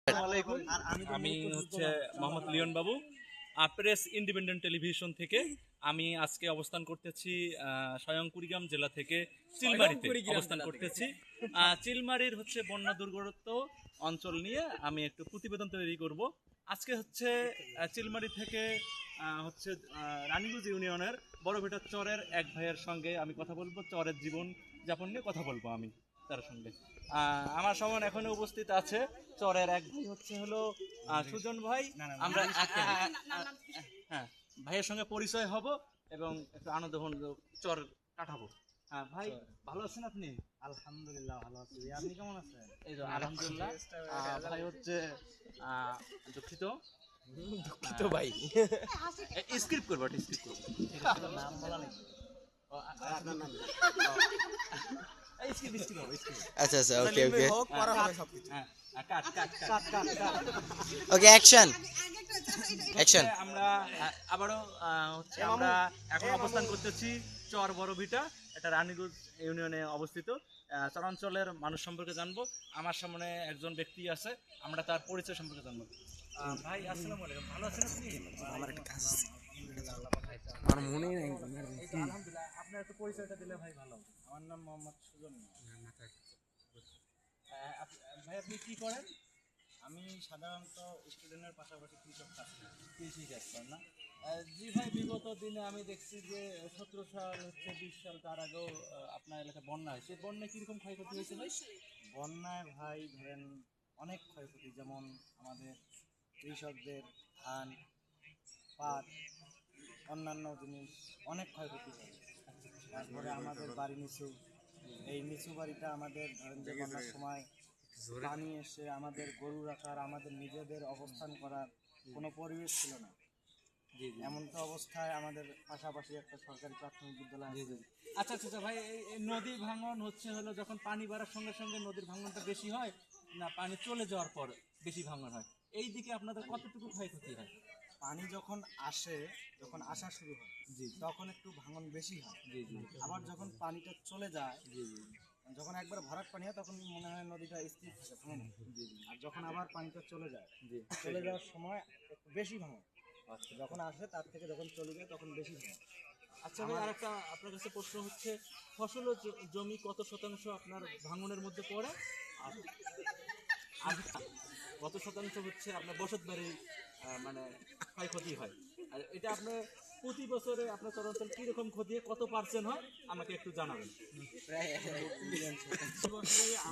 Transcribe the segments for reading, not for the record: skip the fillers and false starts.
আমি হচ্ছে মোহাম্মদ লিওন বাবু, press independent television থেকে। আমি আজকে অবস্থান করতেছি স্বয়ং কুড়িগ্রাম জেলা থেকে চিলমারিতে অবস্থান করতেছি। চিলমারির হচ্ছে বন্যা দুর্গত অঞ্চল নিয়ে আমি একটু প্রতিবেদন তৈরি করব। আজকে হচ্ছে চিলমারি থেকে হচ্ছে রানীগঞ্জ ইউনিয়নের বড়ভিটা চরের এক ভাইয়ের সঙ্গে আমি কথা বলবো, চরের জীবন যাপন নিয়ে কথা বলবো আমি তার সঙ্গে। আমার সমান এখানে উপস্থিত আছে চরের এক ভাই হচ্ছে হলো সুজন ভাই। আমরা হ্যাঁ ভাইয়ের সঙ্গে পরিচয় হব এবং একটু আনন্দ চর কাটাবো। হ্যাঁ ভাই, ভালো আছেন আপনি? আলহামদুলিল্লাহ ভালো আছি। আপনি কেমন আছেন? এই তো আলহামদুলিল্লাহ। ভাই হচ্ছে দুঃখিত ভাই, স্ক্রিপ্ট করবো, স্ক্রিপ্ট করবো, নাম বলা নেই। আচ্ছা আচ্ছা, ওকে ওকে ওকে, অ্যাকশন অ্যাকশন। আমরা আবারও হচ্ছে আমরা এখন অবস্থান করতেছি চর বড়ভিটা, এটা রানীগঞ্জ ইউনিয়নে অবস্থিত। চরাঞ্চলের মানুষ সম্পর্কে জানবো। আমার সামনে একজন ব্যক্তি আছে, আমরা তার পরিচয় সম্পর্কে জানবো। ভাই আসসালামু আলাইকুম, ভালো আছেন আপনি? আমার একটা কাজ আছে, আমার মনে নেই। আলহামদুলিল্লাহ, আপনার একটু পরিচয়টা দিলে ভাই ভালো। আমার নাম মোহাম্মদ সুজন। ভাই আপনি কি করেন? আমি সাধারণত স্টুডেন্টের পাশাপাশি কৃষক কাজ করি। কৃষি কাজ করেন না? জি ভাই, বিগত দিনে আমি দেখছি যে 17 সাল হচ্ছে 20 সাল, তার আগেও আপনার এলাকায় বন্যা হয়েছে। বন্যায় কিরকম ক্ষয়ক্ষতি হয়েছে ভাই? বন্যায় ভাই ধরেন অনেক ক্ষয়ক্ষতি, যেমন আমাদের কৃষকদের ধান, পাট, অন্যান্য জিনিস অনেক ক্ষয়ক্ষতি হয়। তারপরে আমাদের বাড়ি নিচু, এই নিচু বাড়িটা আমাদের ধরেন যে বন্যার সময় পানি এসে আমাদের গরু রাখার, আমাদের নিজেদের অবস্থান করার কোনো পরিবেশ ছিল না। এমন তো অবস্থায় আমাদের পাশাপাশি একটা সরকারি প্রাথমিক বিদ্যালয় আছে। আচ্ছা আচ্ছা ভাই, এই নদী ভাঙন হচ্ছে হলো যখন পানি বাড়ার সঙ্গে সঙ্গে নদীর ভাঙনটা বেশি হয় না পানি চলে যাওয়ার পর বেশি ভাঙন হয়? এই দিকে আপনাদের কতটুকু ক্ষয়ক্ষতি হয়? পানি যখন আসে, যখন আসা শুরু হয় তখন একটু ভাঙন বেশি হয়। আবার যখন পানিটা চলে যায়, যখন একবার ভরাট পানি হয় তখন মনে হয় নদীটা স্থির থাকে, ভাঙে না। আর যখন আবার পানিটা চলে যায়, চলে যাওয়ার সময় একটু বেশি ভাঙে। যখন আসে তার থেকে যখন চলে যায় তখন বেশি ভাঙে। আচ্ছা ভাই, আরেকটা আপনার কাছে প্রশ্ন হচ্ছে, ফসল ও জমি কত শতাংশ আপনার ভাঙনের মধ্যে পড়ে, আর কত শতাংশ হচ্ছে আপনার বসত বাড়ি মানে ক্ষয়ক্ষতি হয়? আর এটা আপনার প্রতি বছরে আপনার চরাঞ্চল কিরকম ক্ষতি হয়, কত পার্সেন্ট হয় আমাকে একটু জানাবেন। প্রায়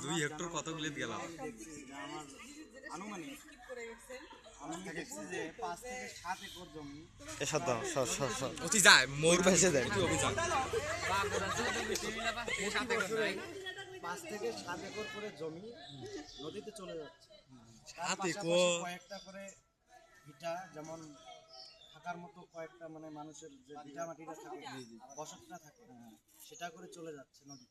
2 হেক্টর কতগুলো গেলাম আমার আনুমানিক আমি দেখছি যে 5 থেকে 7 একর জমি। এসব দাও, অতি যায় ময়ূর পাশে দেয়। 5 থেকে 7 একর করে জমি নদীতে চলে যাচ্ছে। 7 একর কয়েকটা করে ভিটা, যেমন থাকার মতো কয়েকটা মানে মানুষের যে ভিটা মাটিটা থাকে, বসতটা থাকে, সেটা করে চলে যাচ্ছে নদী।